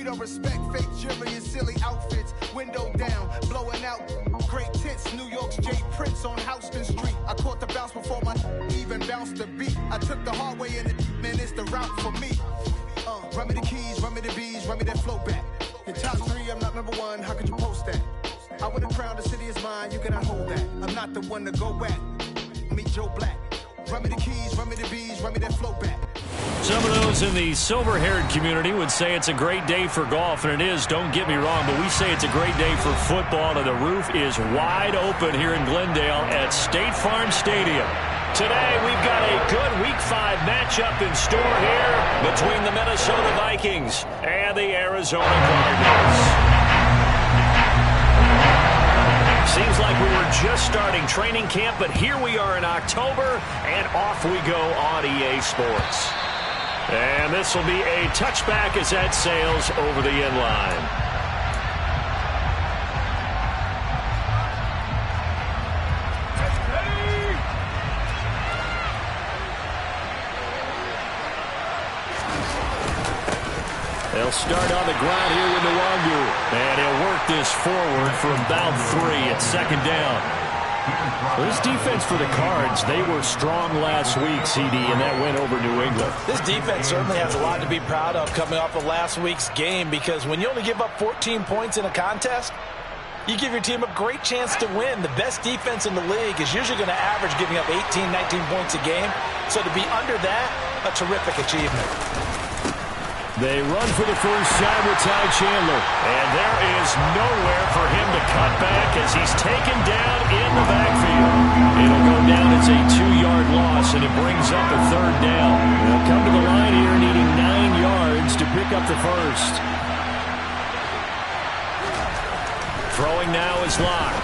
don't respect fake jewelry and silly outfits. Window down, blowing out great tits. New York's J. Prince on Houston Street. I caught the bounce before my even bounced the beat. I took the hard way and man, it's the route for me. Run me the keys, run me the bees, run me that flow back. In top 3, I'm not number 1, how could you post that? I would have crowned the city is mine, you cannot hold that. I'm not the one to go back. Meet Joe Black. Run me the keys, run me the bees, run me that flow back. Some of those in the silver-haired community would say it's a great day for golf, and it is, don't get me wrong, but we say it's a great day for football, and the roof is wide open here in Glendale at State Farm Stadium. Today, we've got a good Week 5 matchup in store here between the Minnesota Vikings and the Arizona Cardinals. Seems like we were just starting training camp, but here we are in October, and off we go on EA Sports. And this will be a touchback as that sails over the end line. They'll start on the ground here with Nwangu. And he'll work this forward for about 3 at second down. Well, this defense for the Cards, they were strong last week, CD, and that went over New England. This defense certainly has a lot to be proud of coming off of last week's game, because when you only give up 14 points in a contest, you give your team a great chance to win. The best defense in the league is usually going to average giving up 18, 19 points a game. So to be under that, a terrific achievement. They run for the first time with Ty Chandler. And there is nowhere for him to cut back as he's taken down in the backfield. It'll go down as a 2-yard loss, and it brings up a third down. They'll come to the line here needing 9 yards to pick up the first. Throwing now is Locke.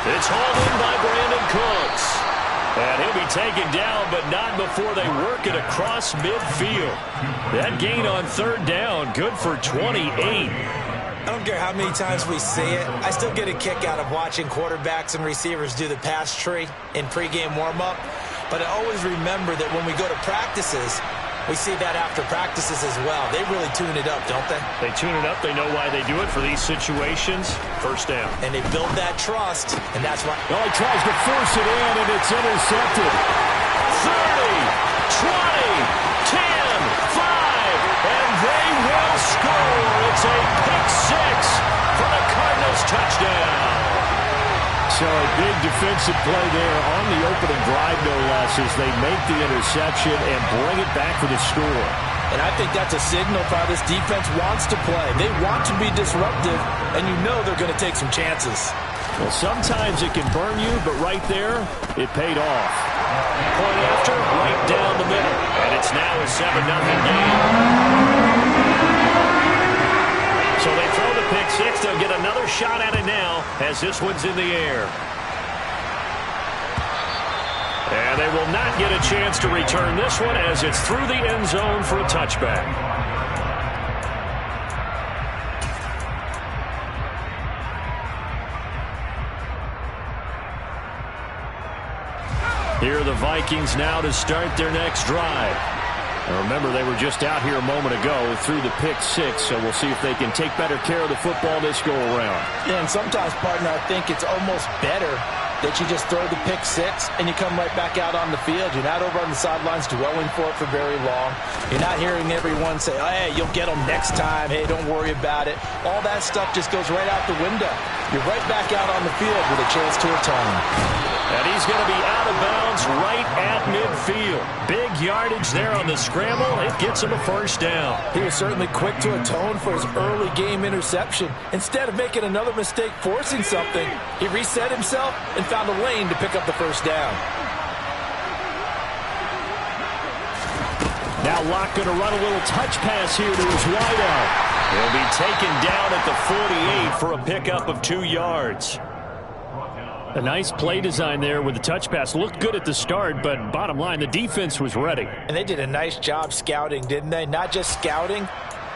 It's hauled in by Brandon Cooks. And he'll be taken down, but not before they work it across midfield. That gain on third down, good for 28. I don't care how many times we see it. I still get a kick out of watching quarterbacks and receivers do the pass tree in pregame warm-up. But I always remember that when we go to practices, we see that after practices as well. They really tune it up, don't they? They tune it up. They know why they do it for these situations. First down. And they build that trust, and that's why. Oh, he tries to force it in, and it's intercepted. 30, 20, 10, 5, and they will score. It's a pick 6 for the Cardinals touchdown. So a big defensive play there on the opening drive, no less, as they make the interception and bring it back for the score. And I think that's a signal for how this defense wants to play. They want to be disruptive, and you know they're going to take some chances. Well, sometimes it can burn you, but right there, it paid off. Point after, right down the middle. And it's now a 7-0 game. So they throw the pick 6. They'll get another shot at it now as this one's in the air. And they will not get a chance to return this one as it's through the end zone for a touchback. Here are the Vikings now to start their next drive. Now remember, they were just out here a moment ago through the pick 6, so we'll see if they can take better care of the football this go-around. Yeah, and sometimes, partner, I think it's almost better that you just throw the pick 6 and you come right back out on the field. You're not over on the sidelines dwelling for it for very long. You're not hearing everyone say, oh, hey, you'll get them next time. Hey, don't worry about it. All that stuff just goes right out the window. You're right back out on the field with a chance to atone. And he's going to be out of bounds right at midfield. Big yardage there on the scramble. It gets him a first down. He was certainly quick to atone for his early game interception. Instead of making another mistake forcing something, he reset himself and found a lane to pick up the first down. Now Locke going to run a little touch pass here to his wideout. He'll be taken down at the 48 for a pickup of 2 yards. A nice play design there with the touch pass. Looked good at the start, but bottom line, the defense was ready. And they did a nice job scouting, didn't they? Not just scouting,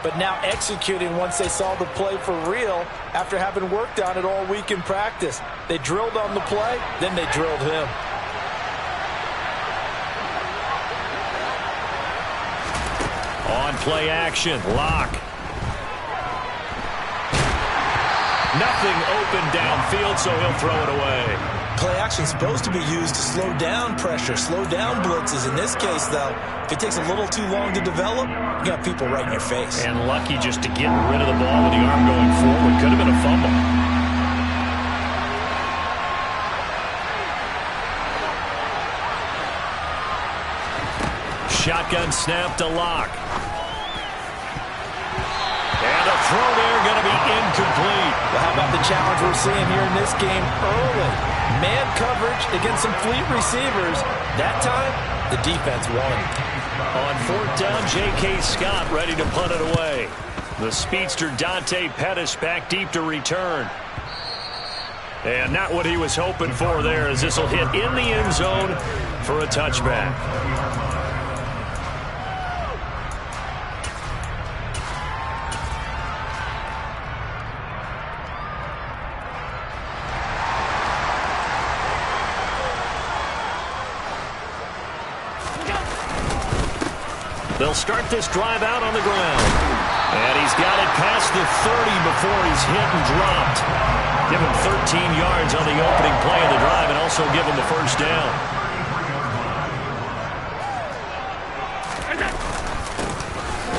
but now executing once they saw the play for real after having worked on it all week in practice. They drilled on the play, then they drilled him. On play action, Locke Nothing open downfield, so he'll throw it away. Play action supposed to be used to slow down pressure, slow down blitzes. In this case, though, if it takes a little too long to develop, you got people right in your face. And lucky just to get rid of the ball with the arm going forward. Could have been a fumble. Shotgun snap to Locke. And a throw there going to be incomplete. Well, how about the challenge we're seeing here in this game early? Man coverage against some fleet receivers. That time, the defense won. On 4th down, J.K. Scott ready to punt it away. The speedster Dante Pettis back deep to return. And not what he was hoping for there, as this will hit in the end zone for a touchback. They'll start this drive out on the ground. And he's got it past the 30 before he's hit and dropped. Give him 13 yards on the opening play of the drive and also give him the first down.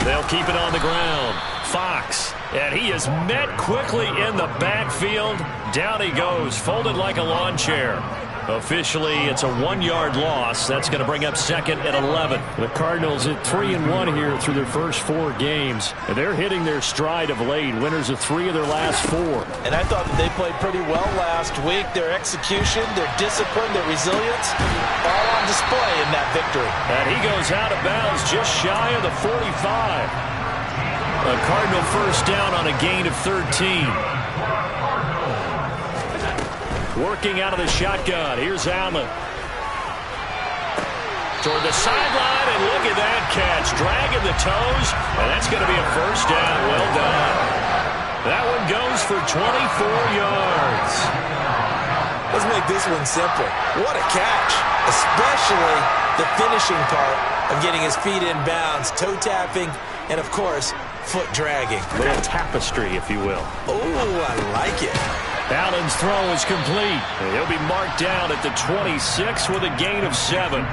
They'll keep it on the ground. Fox. And he is met quickly in the backfield. Down he goes, folded like a lawn chair. Officially, it's a 1-yard loss. That's going to bring up 2nd and 11. The Cardinals at 3-1 here through their first 4 games. And they're hitting their stride of late. Winners of 3 of their last 4. And I thought that they played pretty well last week. Their execution, their discipline, their resilience, all on display in that victory. And he goes out of bounds just shy of the 45. A Cardinal first down on a gain of 13. Working out of the shotgun. Here's Allen. Toward the sideline, and look at that catch. Dragging the toes, and that's going to be a first down. Well done. That one goes for 24 yards. Let's make this one simple. What a catch. Especially the finishing part of getting his feet in bounds, toe tapping, and, of course, foot dragging. A little tapestry, if you will. Oh, I like it. Allen's throw is complete. He'll be marked down at the 26 with a gain of 7.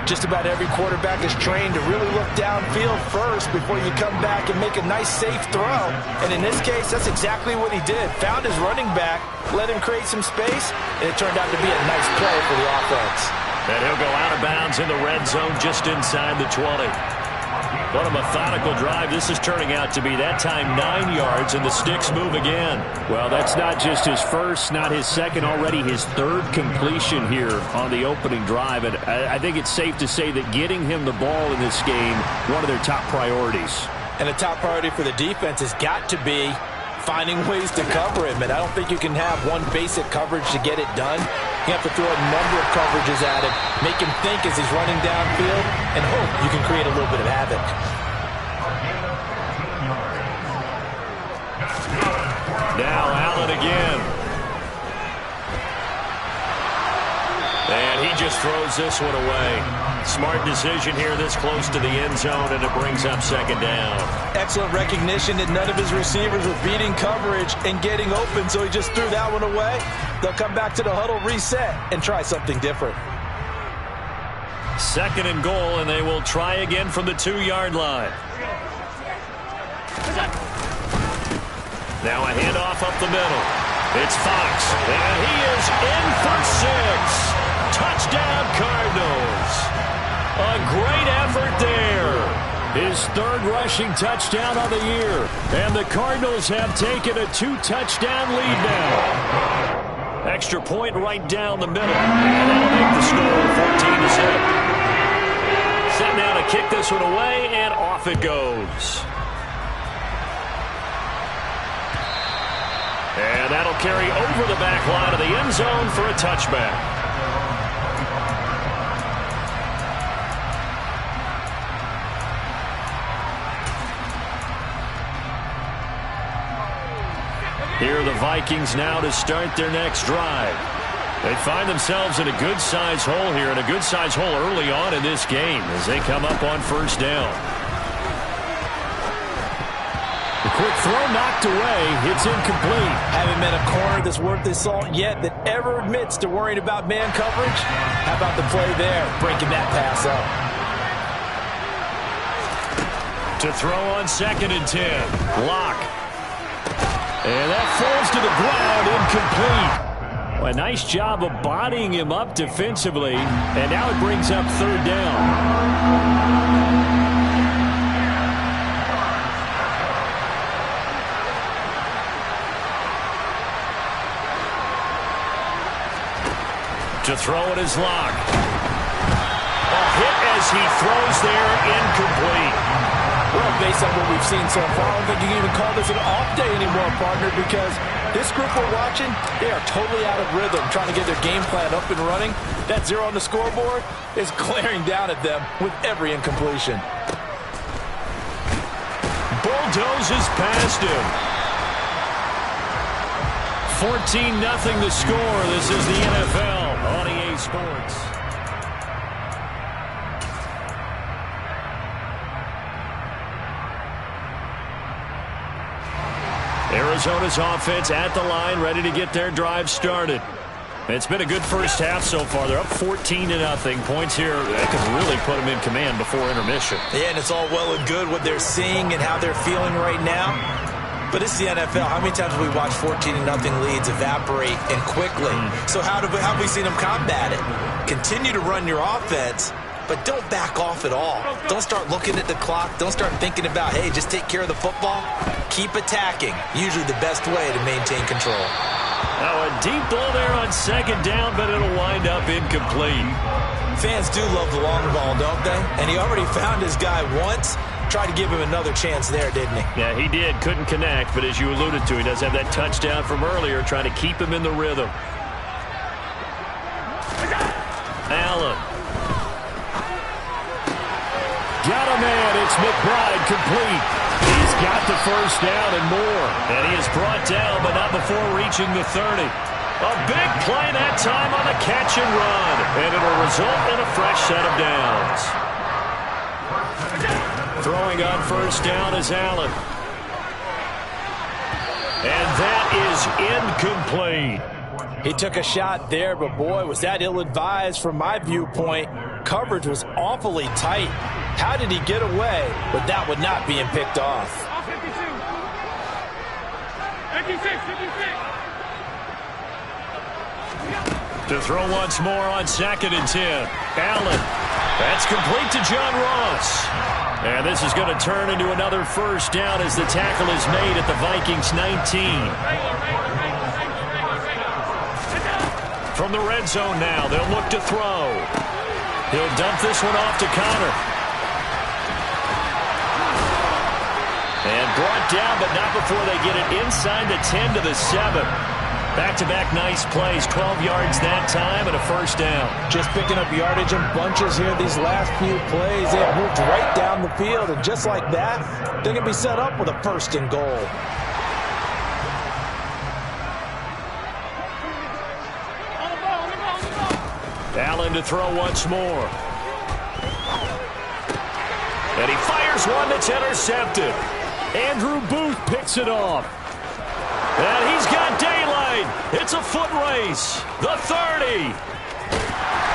Just about every quarterback is trained to really look downfield first before you come back and make a nice, safe throw. And in this case, that's exactly what he did. Found his running back, let him create some space, and it turned out to be a nice play for the offense. And he'll go out of bounds in the red zone just inside the 20. What a methodical drive this is turning out to be. That time 9 yards, and the sticks move again. Well, that's not just his first, not his second, already his 3rd completion here on the opening drive. And I think it's safe to say that getting him the ball in this game, one of their top priorities. And the top priority for the defense has got to be finding ways to cover him. And I don't think you can have one basic coverage to get it done. You have to throw a number of coverages at him, make him think as he's running downfield, and hope you can create a little bit of havoc. Now Allen again. And he just throws this one away. Smart decision here this close to the end zone, and it brings up 2nd down. Excellent recognition that none of his receivers were beating coverage and getting open, so he just threw that one away. They'll come back to the huddle, reset, and try something different. 2nd and goal, and they will try again from the 2-yard line. Now a handoff up the middle. It's Fox, and he is in for 6. Touchdown, Cardinals. A great effort there. His 3rd rushing touchdown of the year. And the Cardinals have taken a 2-touchdown lead now. Extra point right down the middle. And that'll make the score 14-7. Set now to kick this one away, and off it goes. And that'll carry over the back line of the end zone for a touchback. Here are the Vikings now to start their next drive. They find themselves in a good-sized hole here, and a good-sized hole early on in this game as they come up on 1st down. The quick throw knocked away. It's incomplete. Haven't met a corner that's worth his salt yet that ever admits to worrying about man coverage. How about the play there, breaking that pass up? To throw on 2nd and 10. Lock. And that falls to the ground, incomplete. Well, a nice job of bodying him up defensively, and now it brings up 3rd down. To throw it is Lock. A hit as he throws there, incomplete. Well, based on what we've seen so far, I don't think you can even call this an off day anymore, partner, because this group we're watching, they are totally out of rhythm, trying to get their game plan up and running. That 0 on the scoreboard is glaring down at them with every incompletion. Bulldozes past him. 14-0 the score. This is the NFL on EA Sports. Arizona's offense at the line, ready to get their drive started. It's been a good first half so far. They're up 14-0. Points here that could really put them in command before intermission. Yeah, and it's all well and good what they're seeing and how they're feeling right now. But it's the NFL. How many times have we watched 14-0 leads evaporate and quickly? So how have we seen them combat it? Continue to run your offense, but don't back off at all. Don't start looking at the clock. Don't start thinking about, hey, just take care of the football. Keep attacking. Usually the best way to maintain control. Now a deep ball there on 2nd down, but it'll wind up incomplete. Fans do love the long ball, don't they? And he already found his guy once. Tried to give him another chance there, didn't he? Yeah, he did. Couldn't connect, but as you alluded to, he does have that touchdown from earlier, trying to keep him in the rhythm. Allen. Got a man. It's McBride complete. He's got the first down and more. And he is brought down, but not before reaching the 30. A big play that time on the catch and run. And it'll result in a fresh set of downs. Throwing on first down is Allen. And that is incomplete. He took a shot there, but boy, was that ill-advised from my viewpoint. Coverage was awfully tight. How did he get away with that one not being picked off? 56. To throw once more on 2nd and 10. Allen. That's complete to John Ross. And this is going to turn into another first down as the tackle is made at the Vikings 19. From the red zone now, they'll look to throw. He'll dump this one off to Connor. And brought down, but not before they get it inside the 10 to the 7. Back-to-back nice plays, 12 yards that time and a first down. Just picking up yardage in bunches here these last few plays. They have moved right down the field, and just like that, they're going to be set up with a 1st and goal. Allen to throw once more. And he fires one that's intercepted. Andrew Booth picks it off. And he's got daylight. It's a foot race. The 30.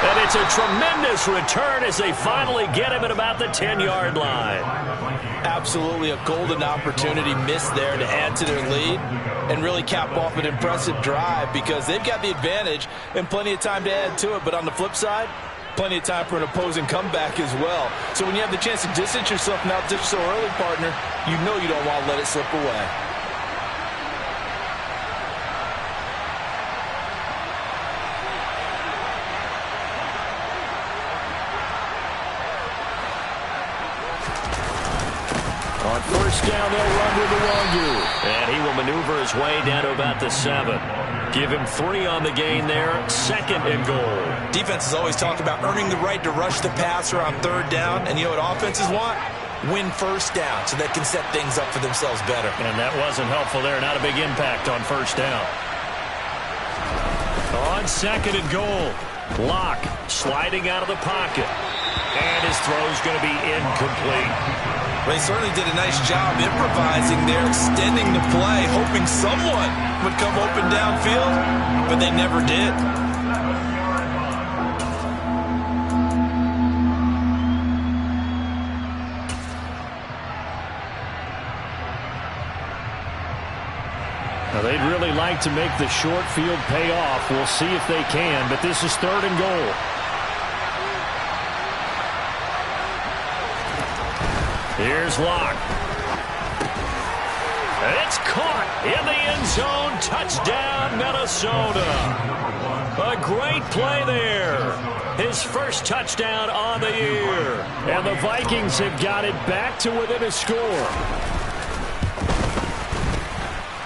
And it's a tremendous return as they finally get him at about the 10-yard line. Absolutely a golden opportunity missed there to add to their lead and really cap off an impressive drive because they've got the advantage and plenty of time to add to it. But on the flip side, plenty of time for an opposing comeback as well. So when you have the chance to distance yourself and out so early, partner, you know you don't want to let it slip away. On first down, they'll run with the Wongu. And he will maneuver his way down to about the 7. Give him 3 on the gain there. 2nd and goal. Defenses always talk about earning the right to rush the passer on 3rd down. And you know what offenses want? Win first down so they can set things up for themselves better. And that wasn't helpful there. Not a big impact on first down. On 2nd and goal. Lock sliding out of the pocket. And his throw's going to be incomplete. They certainly did a nice job improvising there, extending the play, hoping someone would come open downfield, but they never did. Now, they'd really like to make the short field pay off. We'll see if they can, but this is 3rd and goal. Here's Locke. It's caught in the end zone. Touchdown, Minnesota. A great play there. His first touchdown on the year. And the Vikings have got it back to within a score.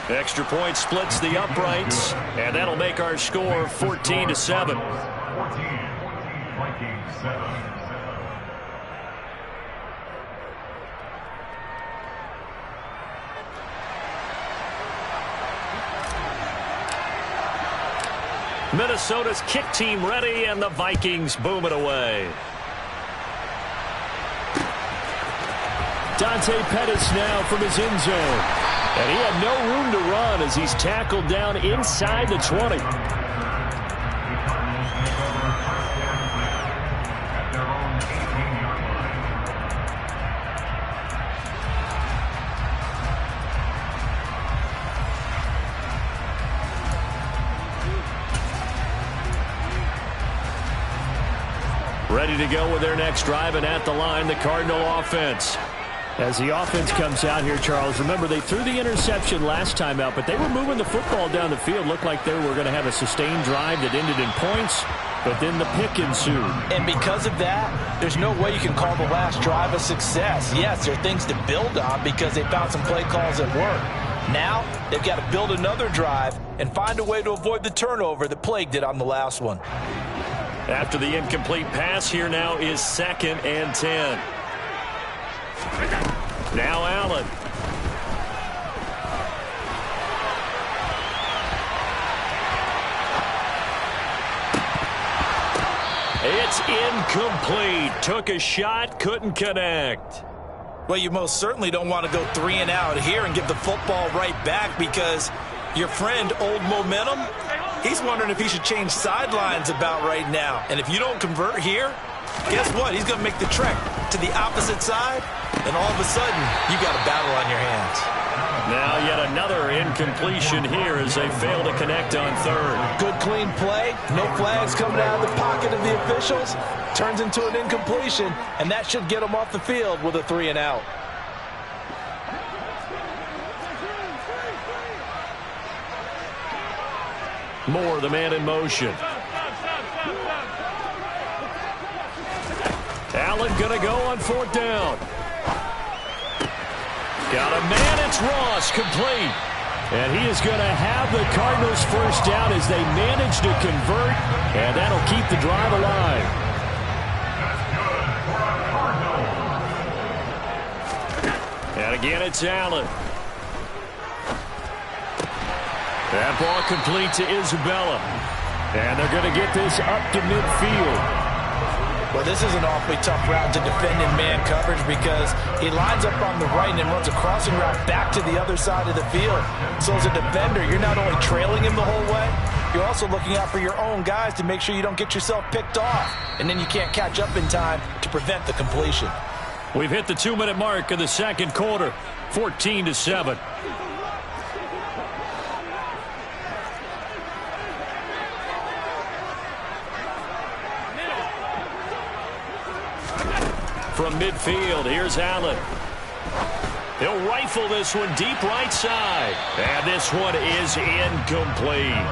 Extra point splits the uprights, and that'll make our score 14-7. 14, Vikings 7. Minnesota's kick team ready, and the Vikings boom it away. Dante Pettis now from his end zone. And he had no room to run as he's tackled down inside the 20. Ready to go with their next drive, and at the line, the Cardinal offense. As the offense comes out here, Charles, remember they threw the interception last time out, but they were moving the football down the field. Looked like they were going to have a sustained drive that ended in points, but then the pick ensued. And because of that, there's no way you can call the last drive a success. Yes, there are things to build on because they found some play calls that work. Now, they've got to build another drive and find a way to avoid the turnover that plagued it on the last one. After the incomplete pass, here now is 2nd and 10. Now Allen. It's incomplete. Took a shot, couldn't connect. Well, you most certainly don't want to go 3 and out here and give the football right back because your friend, Old Momentum, he's wondering if he should change sidelines about right now. And if you don't convert here, guess what? He's going to make the trek to the opposite side, and all of a sudden, you got a battle on your hands. Now yet another incompletion here as they fail to connect on 3rd. Good, clean play. No flags coming out of the pocket of the officials. Turns into an incompletion, and that should get them off the field with a 3 and out. Moore, the man in motion. Allen going to go on 4th down. Got a man, it's Ross, complete. And he is going to have the Cardinals first down as they manage to convert, and that'll keep the drive alive. And again, it's Allen. That ball complete to Isabella. And they're going to get this up to midfield. Well, this is an awfully tough route to defend in man coverage because he lines up on the right and then runs a crossing route back to the other side of the field. So as a defender, you're not only trailing him the whole way, you're also looking out for your own guys to make sure you don't get yourself picked off. And then you can't catch up in time to prevent the completion. We've hit the 2-minute mark of the 2nd quarter, 14-7. From midfield, here's Allen. He'll rifle this one deep right side. And this one is incomplete.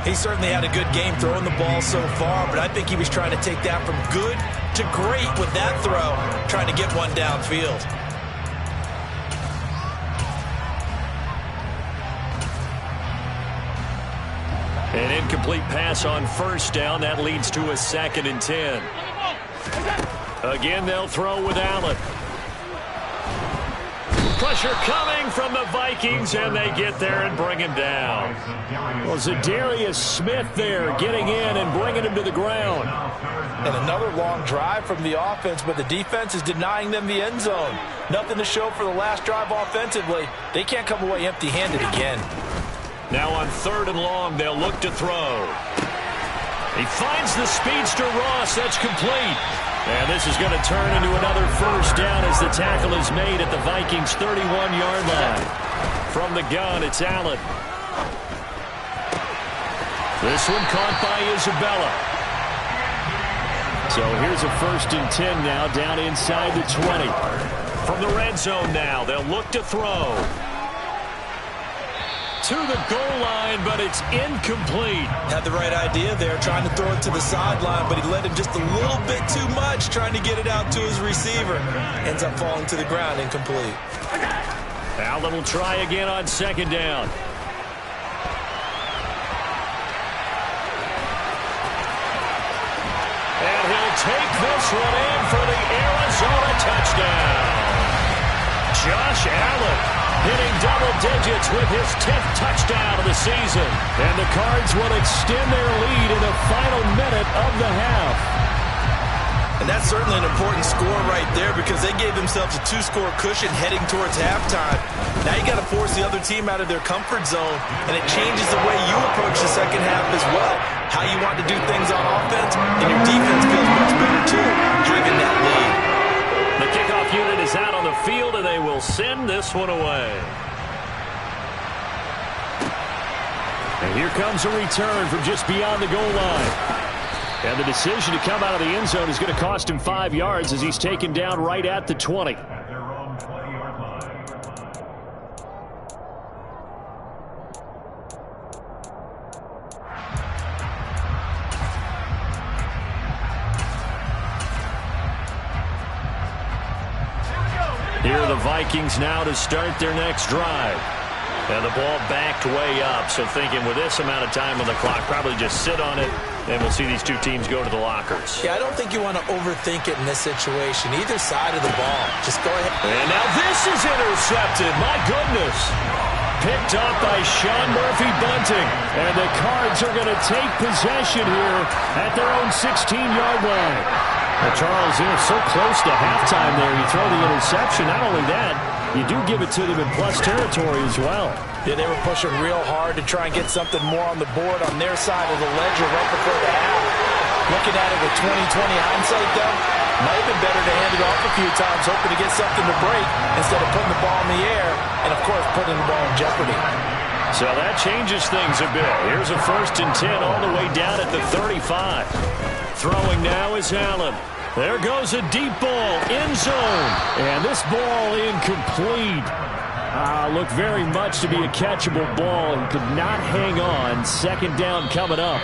He certainly had a good game throwing the ball so far, but I think he was trying to take that from good to great with that throw, trying to get one downfield. An incomplete pass on 1st down. That leads to a 2nd and 10. Again, they'll throw with Allen. Pressure coming from the Vikings, and they get there and bring him down. Well, Zadarius Smith there getting in and bringing him to the ground. And another long drive from the offense, but the defense is denying them the end zone. Nothing to show for the last drive offensively. They can't come away empty-handed again. Now on 3rd and long, they'll look to throw. He finds the speedster Ross. That's complete. And this is going to turn into another first down as the tackle is made at the Vikings' 31-yard line. From the gun, it's Allen. This one caught by Isabella. So here's a 1st and 10 now, down inside the 20. From the red zone now, they'll look to throw. To the goal line, but it's incomplete. Had the right idea there, trying to throw it to the sideline, but he led him just a little bit too much, trying to get it out to his receiver. Ends up falling to the ground, incomplete. Allen will try again on 2nd down. And he'll take this one in for the Arizona touchdown. Josh Allen hitting double digits with his 10th touchdown of the season. And the Cards will extend their lead in the final minute of the half. And that's certainly an important score right there because they gave themselves a 2-score cushion heading towards halftime. Now you got to force the other team out of their comfort zone, and it changes the way you approach the second half as well. How you want to do things on offense, and your defense feels much better too, driving that lead. The kickoff unit is out on the field, and they will send this one away. And here comes a return from just beyond the goal line. And the decision to come out of the end zone is going to cost him 5 yards as he's taken down right at the 20. Here are the Vikings now to start their next drive. And the ball backed way up, so thinking with this amount of time on the clock, probably just sit on it, and we'll see these two teams go to the lockers. Yeah, I don't think you want to overthink it in this situation. Either side of the ball. Just go ahead. And now this is intercepted. My goodness. Picked up by Sean Murphy-Bunting. And the Cards are going to take possession here at their own 16-yard line. Well, Charles, so close to halftime there. You throw the interception. Not only that, you do give it to them in plus territory as well. Yeah, they were pushing real hard to try and get something more on the board on their side of the ledger right before the half. Looking at it with 20/20 hindsight, though, might have been better to hand it off a few times, hoping to get something to break instead of putting the ball in the air and, of course, putting the ball in jeopardy. So that changes things a bit. Here's a 1st and 10 all the way down at the 35. Throwing now is Allen. There goes a deep ball, end zone. And this ball incomplete. Looked very much to be a catchable ball and could not hang on. 2nd down coming up.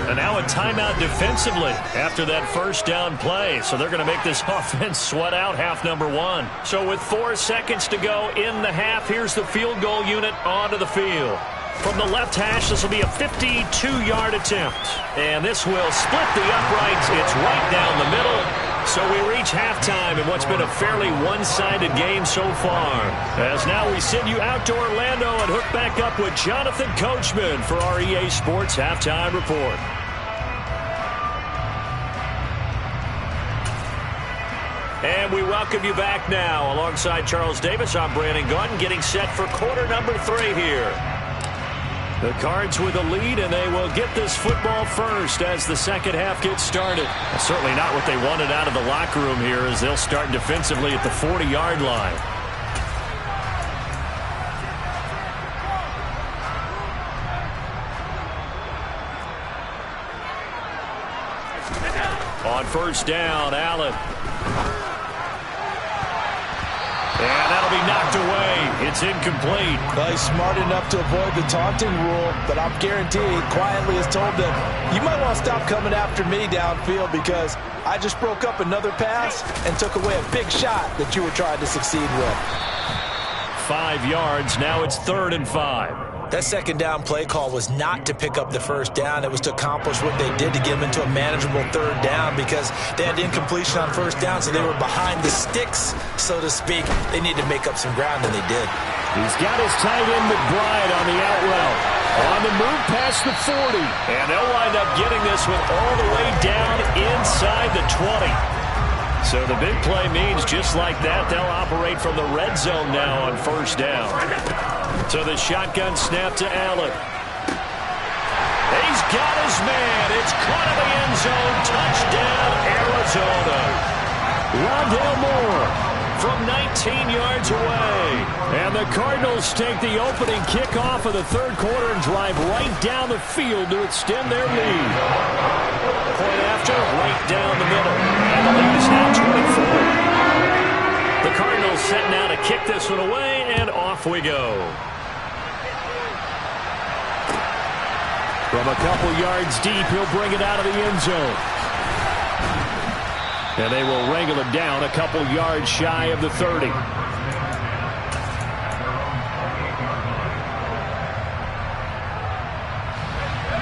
And now a timeout defensively after that 1st down play. So they're going to make this offense sweat out half number 1. So with 4 seconds to go in the half, here's the field goal unit onto the field. From the left hash, this will be a 52-yard attempt. And this will split the uprights. It's right down the middle. So we reach halftime in what's been a fairly one-sided game so far. As now we send you out to Orlando and hook back up with Jonathan Coachman for our EA Sports Halftime Report. And we welcome you back now. Alongside Charles Davis, I'm Brandon Gaudin, getting set for quarter number 3 here. The Cards with a lead, and they will get this football first as the second half gets started. Well, certainly not what they wanted out of the locker room here as they'll start defensively at the 40-yard line. On 1st down, Allen. And that'll be knocked away. It's incomplete. Well, he's smart enough to avoid the taunting rule, but I'm guaranteed quietly has told them, you might want to stop coming after me downfield because I just broke up another pass and took away a big shot that you were trying to succeed with. 5 yards. Now it's 3rd and 5. That second down play call was not to pick up the first down. It was to accomplish what they did to get them into a manageable third down because they had incompletion on first down, so they were behind the sticks, so to speak. They needed to make up some ground, and they did. He's got his tight end McBride on the out route. On the move past the 40. And they'll wind up getting this one all the way down inside the 20. So the big play means just like that, they'll operate from the red zone now on first down. So the shotgun snap to Allen. He's got his man. It's caught in the end zone. Touchdown, Arizona. Rondale Moore from 19 yards away. And the Cardinals take the opening kickoff of the third quarter and drive right down the field to extend their lead. Point after, right down the middle. And the lead is now 24. The Cardinals set now to kick this one away, and off we go. From a couple yards deep, he'll bring it out of the end zone. And they will wrangle it down a couple yards shy of the 30.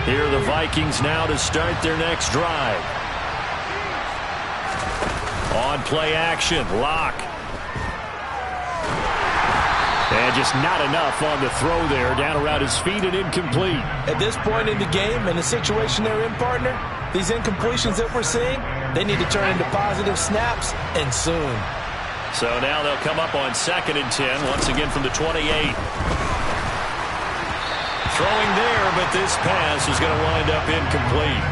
Here are the Vikings now to start their next drive. On play action, Lock. And just not enough on the throw there. Down around his feet and incomplete. At this point in the game, in the situation they're in, partner, these incompletions that we're seeing, they need to turn into positive snaps, and soon. So now they'll come up on 2nd and 10, once again from the 28. Throwing there, but this pass is going to wind up incomplete.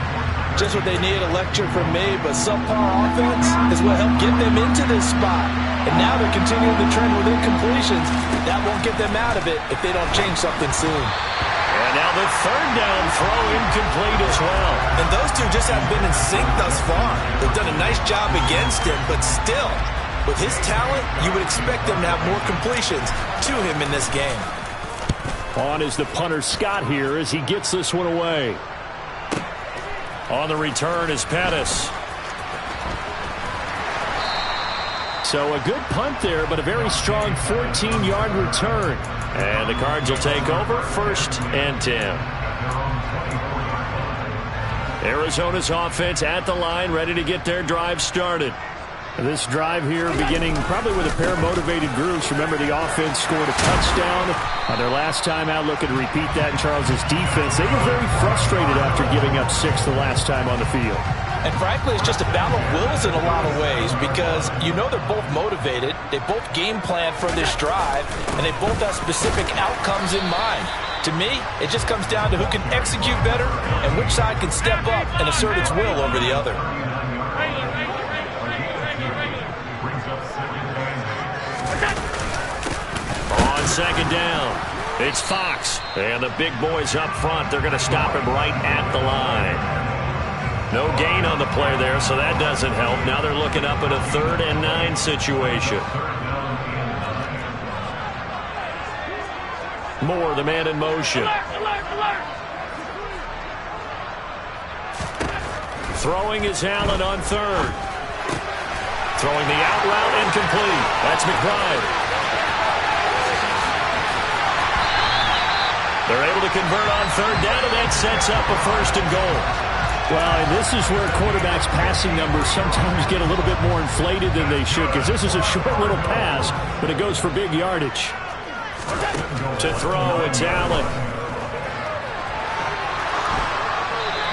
Just what they need, a lecture from me, but subpar offense is what helped get them into this spot. And now they're continuing the trend with incompletions. That won't get them out of it if they don't change something soon. And now the third down throw incomplete as well. And those two just haven't been in sync thus far. They've done a nice job against him, but still, with his talent, you would expect them to have more completions to him in this game. On is the punter Scott here as he gets this one away. On the return is Pettis. So a good punt there, but a very strong 14-yard return. And the Cards will take over 1st and 10. Arizona's offense at the line, ready to get their drive started. This drive here beginning probably with a pair of motivated groups. Remember, the offense scored a touchdown on their last time out. Looking to repeat that in Charles's defense. They were very frustrated after giving up 6 the last time on the field. And frankly, it's just a battle of wills in a lot of ways because you know they're both motivated. They both game plan for this drive, and they both have specific outcomes in mind. To me, it just comes down to who can execute better and which side can step up and assert its will over the other. On 2nd down, it's Fox. And the big boys up front, they're going to stop him right at the line. No gain on the play there, so that doesn't help. Now they're looking up at a 3rd and 9 situation. Moore, the man in motion. Throwing is Allen on 3rd. Throwing the out route incomplete. That's McBride. They're able to convert on 3rd down, and that sets up a 1st and goal. Well, and this is where quarterbacks' passing numbers sometimes get a little bit more inflated than they should because this is a short little pass, but it goes for big yardage. To throw, it's Allen.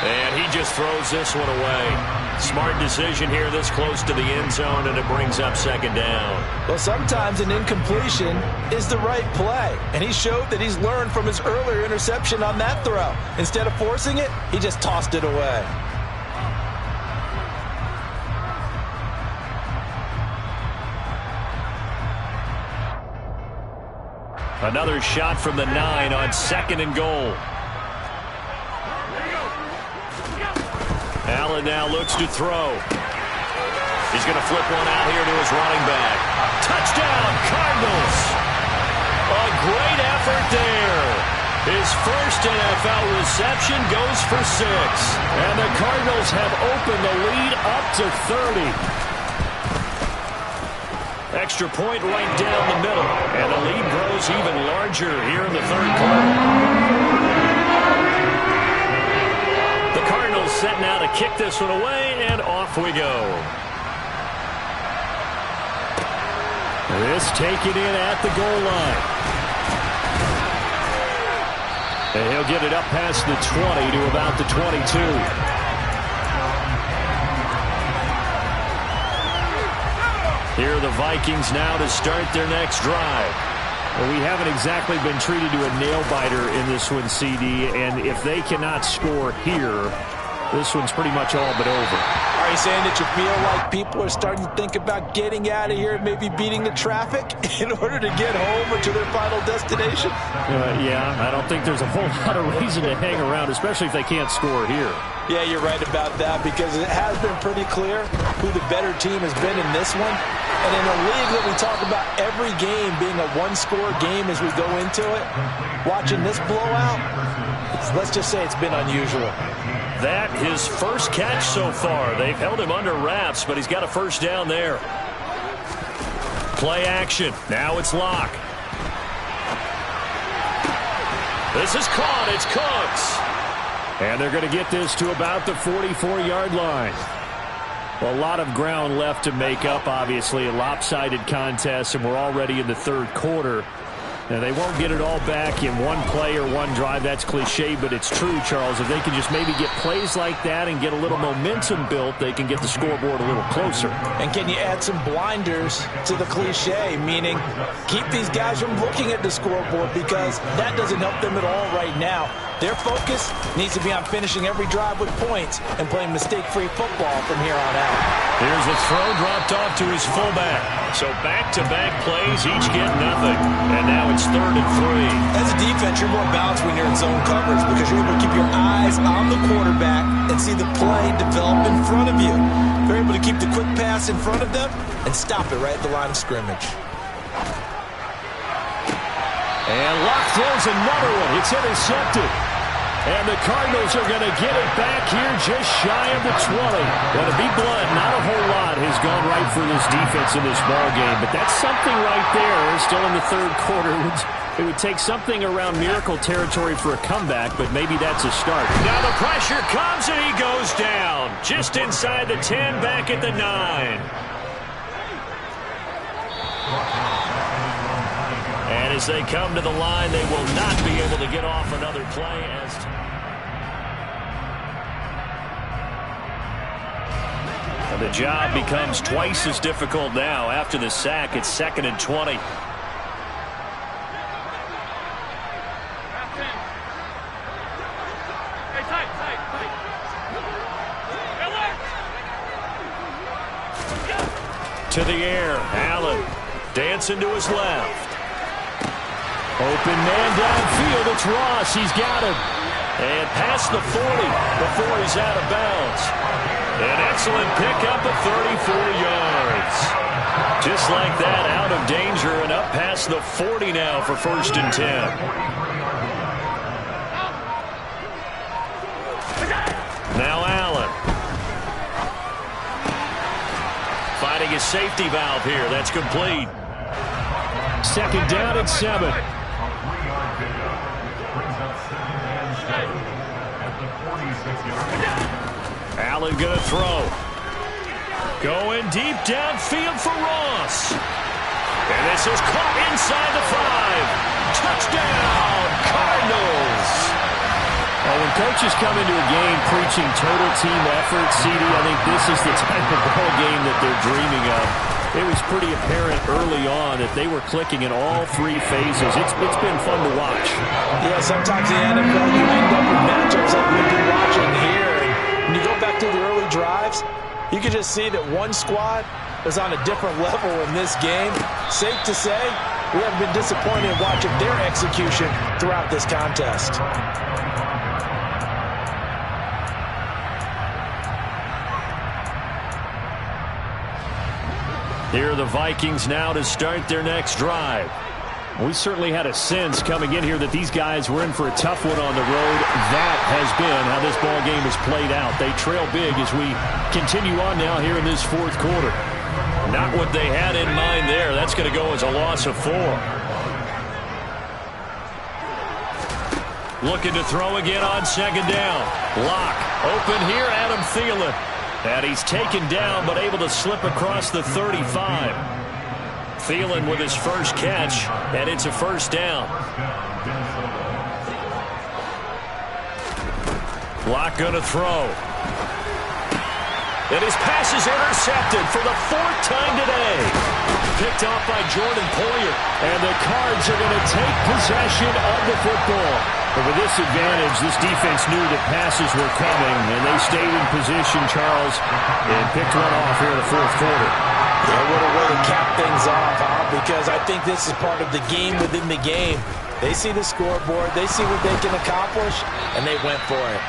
And he just throws this one away. Smart decision here this close to the end zone, and it brings up 2nd down. Well, sometimes an incompletion is the right play, and he showed that he's learned from his earlier interception on that throw. Instead of forcing it, he just tossed it away. Another shot from the 9 on 2nd and goal. Allen now looks to throw. He's going to flip one out here to his running back. Touchdown, Cardinals! A great effort there. His first NFL reception goes for 6. And the Cardinals have opened the lead up to 30. Extra point right down the middle. And the lead grows even larger here in the 3rd quarter. set now to kick this one away, and off we go. This taken in at the goal line. And he'll get it up past the 20 to about the 22. Here are the Vikings now to start their next drive. Well, we haven't exactly been treated to a nail-biter in this one, CD, and if they cannot score here, this one's pretty much all but over. Are you saying that you feel like people are starting to think about getting out of here, maybe beating the traffic in order to get home or to their final destination? Yeah, I don't think there's a whole lot of reason to hang around, especially if they can't score here. Yeah, you're right about that, because it has been pretty clear who the better team has been in this one. And in a league that we talk about every game being a one-score game as we go into it, watching this blowout, let's just say it's been unusual. That his first catch so far. They've held him under wraps, but he's got a first down there. Play action. Now it's Locke. This is caught. It's Cooks. And they're going to get this to about the 44-yard line. Well, a lot of ground left to make up, obviously. A lopsided contest, and we're already in the third quarter. Now, they won't get it all back in one play or one drive. That's cliche, but it's true, Charles. If they can just maybe get plays like that and get a little momentum built, they can get the scoreboard a little closer. And can you add some blinders to the cliche, meaning keep these guys from looking at the scoreboard, because that doesn't help them at all right now. Their focus needs to be on finishing every drive with points and playing mistake-free football from here on out. Here's a throw dropped off to his fullback. So back-to-back plays, each get nothing. And now it's 3rd and 3. As a defense, you're more balanced when you're in zone coverage, because you're able to keep your eyes on the quarterback and see the play develop in front of you. They're able to keep the quick pass in front of them and stop it right at the line of scrimmage. And Locke throws another one. It's intercepted. And the Cardinals are going to get it back here just shy of the 20. Well, to be blunt, not a whole lot has gone right for this defense in this ball game, but that's something right there. Still in the third quarter. It would take something around miracle territory for a comeback, but maybe that's a start. Now the pressure comes, and he goes down. Just inside the 10, back at the 9. And as they come to the line, they will not be able to get off another play. And the job becomes twice as difficult now. After the sack, it's 2nd and 20. To the air, Allen dancing to his left. Open man downfield, it's Ross. He's got him. And past the 40 before he's out of bounds. An excellent pickup of 34 yards. Just like that, out of danger and up past the 40 now for 1st and 10. Now Allen. Finding his safety valve here. That's complete. 2nd down and 7. Allen gonna throw. Going deep downfield for Ross. And this is caught inside the 5. Touchdown, Cardinals. Well, when coaches come into a game preaching total team effort, CD, I think this is the type of ball game that they're dreaming of. It was pretty apparent early on that they were clicking in all 3 phases. It's been fun to watch. Yeah, sometimes in the NFL you end up with matchups like we've been watching here. And when you go back to the early drives, you can just see that one squad is on a different level in this game. Safe to say, we haven't been disappointed in watching their execution throughout this contest. Here are the Vikings now to start their next drive. We certainly had a sense coming in here that these guys were in for a tough one on the road. That has been how this ball game has played out. They trail big as we continue on now here in this 4th quarter. Not what they had in mind there. That's going to go as a loss of 4. Looking to throw again on second down. Lock open here, Adam Thielen. And he's taken down but able to slip across the 35. Thielen with his first catch, and it's a first down. Lock going to throw. And his pass is intercepted for the 4th time today. Picked off by Jordan Poyer. And the Cards are going to take possession of the football. But with this advantage, this defense knew that passes were coming, and they stayed in position, Charles, and picked one off here in the 4th quarter. Yeah, what a way to cap things off, huh? Because I think this is part of the game within the game. They see the scoreboard, they see what they can accomplish, and they went for it.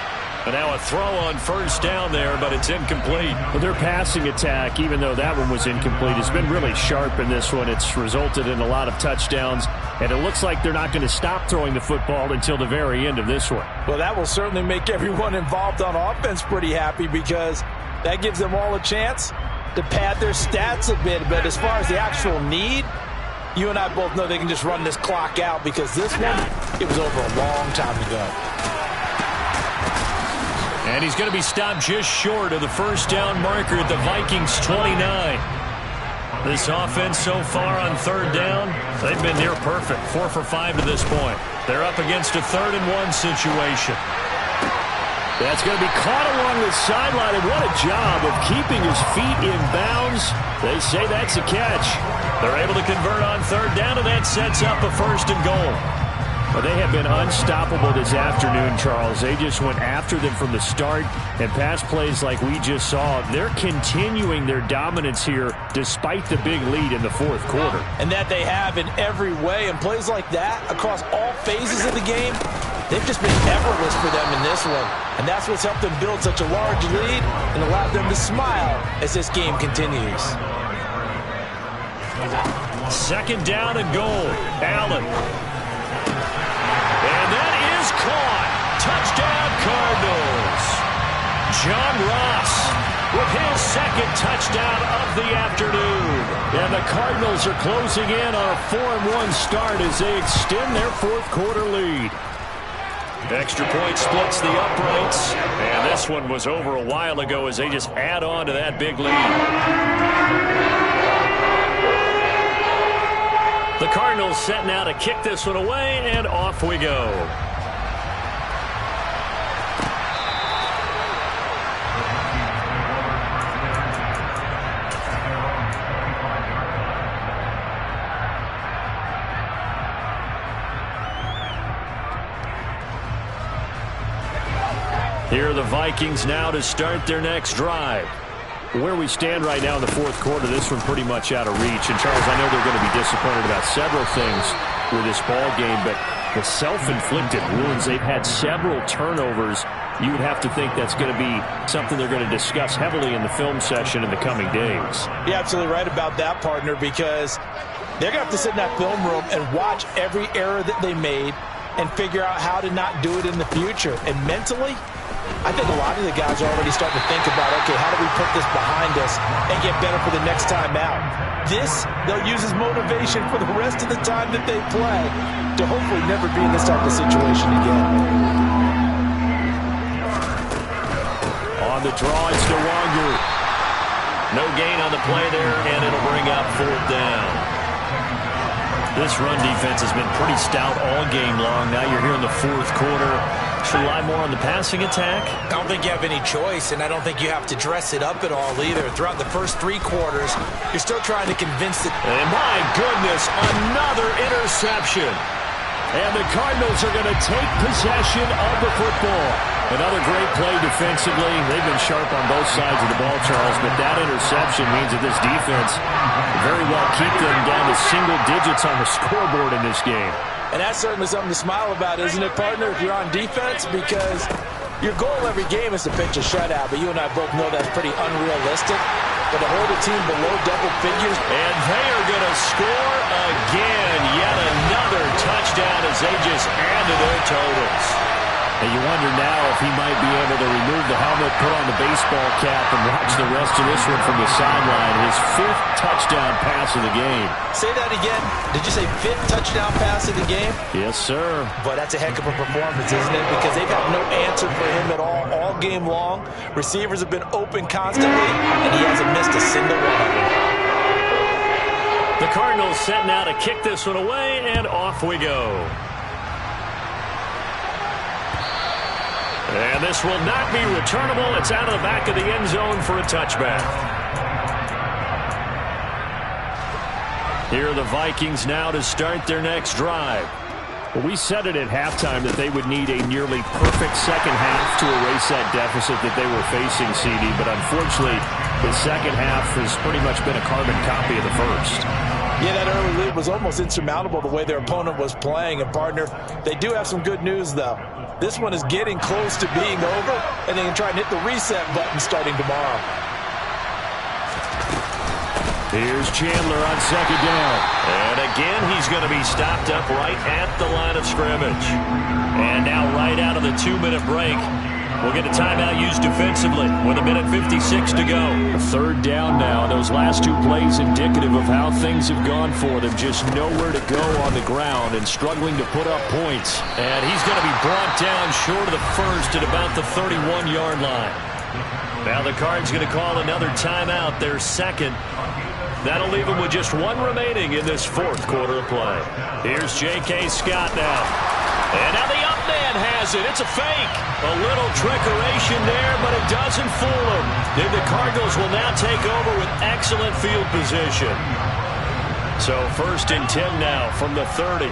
And now a throw on first down there, but it's incomplete. Well, their passing attack, even though that one was incomplete, has been really sharp in this one. It's resulted in a lot of touchdowns, and it looks like they're not going to stop throwing the football until the very end of this one. Well, that will certainly make everyone involved on offense pretty happy because that gives them all a chance to pad their stats a bit. But as far as the actual need, you and I both know they can just run this clock out because this one, it was over a long time ago. And he's going to be stopped just short of the first down marker at the Vikings' 29. This offense so far on 3rd down, they've been near perfect. 4 for 5 to this point. They're up against a 3rd and 1 situation. That's going to be caught along the sideline, and what a job of keeping his feet in bounds. They say that's a catch. They're able to convert on 3rd down, and that sets up a 1st and goal. Well, they have been unstoppable this afternoon, Charles. They just went after them from the start, and pass plays like we just saw, they're continuing their dominance here despite the big lead in the 4th quarter. And that they have in every way, and plays like that across all phases of the game, they've just been effortless for them in this one. And that's what's helped them build such a large lead and allowed them to smile as this game continues. 2nd down and goal. Allen. And that is caught. Touchdown, Cardinals. John Ross with his 2nd touchdown of the afternoon. And the Cardinals are closing in on a 4-1 start as they extend their 4th quarter lead. Extra point splits the uprights. And this one was over a while ago as they just add on to that big lead. The Cardinals set now to kick this one away, and off we go. Here are the Vikings now to start their next drive. Where we stand right now in the 4th quarter, this one pretty much out of reach. And, Charles, I know they're going to be disappointed about several things with this ball game, but the self-inflicted wounds, they've had several turnovers. You would have to think that's going to be something they're going to discuss heavily in the film session in the coming days. You're absolutely right about that, partner, because they're going to have to sit in that film room and watch every error that they made and figure out how to not do it in the future. And mentally, I think a lot of the guys are already starting to think about, okay, how do we put this behind us and get better for the next time out? This, they'll use as motivation for the rest of the time that they play to hopefully never be in this type of situation again. On the draw, it's DeWanger. No gain on the play there, and it'll bring up 4th down. This run defense has been pretty stout all game long. Now you're here in the 4th quarter. Should rely more on the passing attack? I don't think you have any choice, and I don't think you have to dress it up at all either. Throughout the first 3 quarters, you're still trying to convince it. And my goodness, another interception. And the Cardinals are going to take possession of the football. Another great play defensively. They've been sharp on both sides of the ball, Charles, but that interception means that this defense very well keep them down to single digits on the scoreboard in this game. And that's certainly something to smile about, isn't it, partner, if you're on defense? Because your goal every game is to pitch a shutout, but you and I both know that's pretty unrealistic. But to hold a team below double figures. And they are going to score again. Yet another touchdown as they just add to their totals. And you wonder now if he might be able to remove the helmet, put on the baseball cap, and watch the rest of this one from the sideline. His 5th touchdown pass of the game. Say that again. Did you say 5th touchdown pass of the game? Yes, sir. But that's a heck of a performance, isn't it? Because they've had no answer for him at all game long. Receivers have been open constantly, and he hasn't missed a single one of them. The Cardinals set now to kick this one away, and off we go. And this will not be returnable. It's out of the back of the end zone for a touchback. Here are the Vikings now to start their next drive. Well, we said it at halftime that they would need a nearly perfect second half to erase that deficit that they were facing, CD. But unfortunately, the second half has pretty much been a carbon copy of the first. Yeah, that early lead was almost insurmountable the way their opponent was playing. And, partner, they do have some good news, though. This one is getting close to being over, and they can try and hit the reset button starting tomorrow. Here's Chandler on second down. And again, he's going to be stopped up right at the line of scrimmage. And now right out of the 2-minute break, we'll get a timeout used defensively with 1:56 to go. 3rd down now. Those last 2 plays indicative of how things have gone for them. Just nowhere to go on the ground and struggling to put up points. And he's going to be brought down short of the first at about the 31-yard line. Now the Cards going to call another timeout, their 2nd. That'll leave them with just 1 remaining in this 4th quarter of play. Here's J.K. Scott now. And now the up man has it. It's a fake. A little trickeration there, but it doesn't fool him. Then the Cardinals will now take over with excellent field position. So 1st and 10 now from the 30.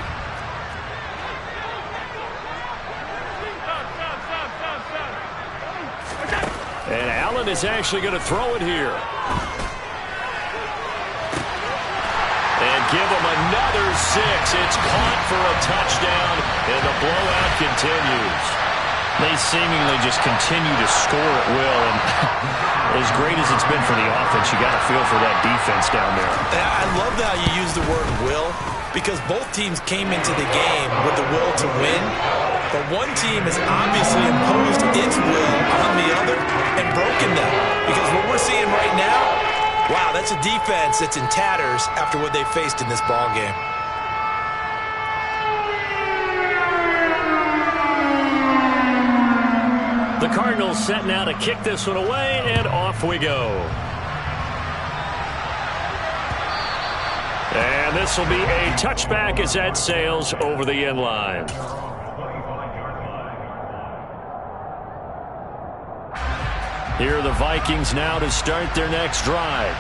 And Allen is actually going to throw it here. And give him another 6. It's caught for a touchdown, and the blowout continues. They seemingly just continue to score at will, and as great as it's been for the offense, you got to feel for that defense down there. I love how you use the word will, because both teams came into the game with the will to win, but one team has obviously imposed its will on the other and broken them, because what we're seeing right now, wow, that's a defense that's in tatters after what they faced in this ball game. The Cardinals set now to kick this one away, and off we go. And this will be a touchback as that sails over the end line. Here are the Vikings now to start their next drive.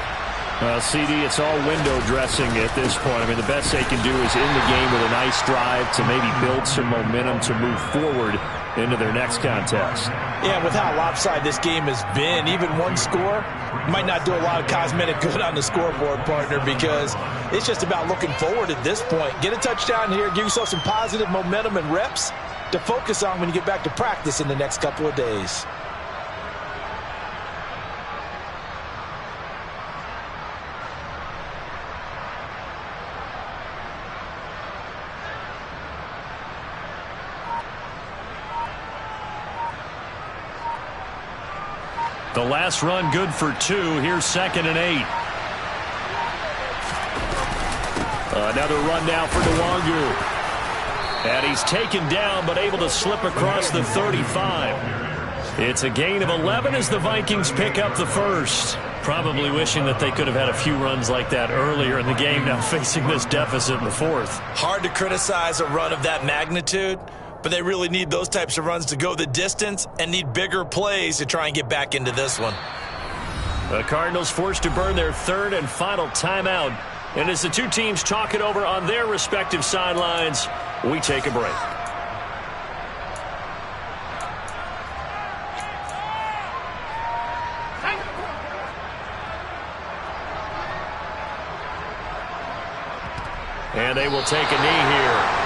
CD, it's all window dressing at this point. I mean, the best they can do is in the game with a nice drive to maybe build some momentum to move forward into their next contest. Yeah, with how lopsided this game has been, even one score might not do a lot of cosmetic good on the scoreboard, partner, because it's just about looking forward at this point. Get a touchdown here, give yourself some positive momentum and reps to focus on when you get back to practice in the next couple of days. The last run good for 2. Here's 2nd and 8. Another run now for Nwangu. And he's taken down but able to slip across the 35. It's a gain of 11 as the Vikings pick up the first. Probably wishing that they could have had a few runs like that earlier in the game, now facing this deficit in the 4th. Hard to criticize a run of that magnitude, but they really need those types of runs to go the distance and need bigger plays to try and get back into this one. The Cardinals forced to burn their 3rd and final timeout. And as the two teams talk it over on their respective sidelines, we take a break. And they will take a knee here.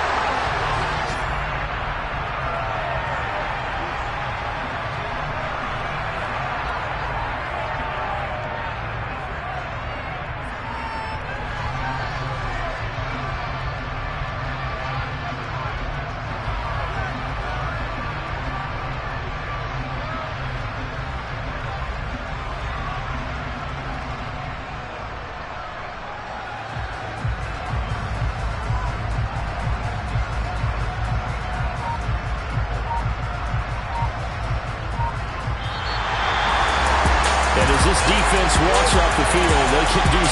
this defense walks off the field, they can do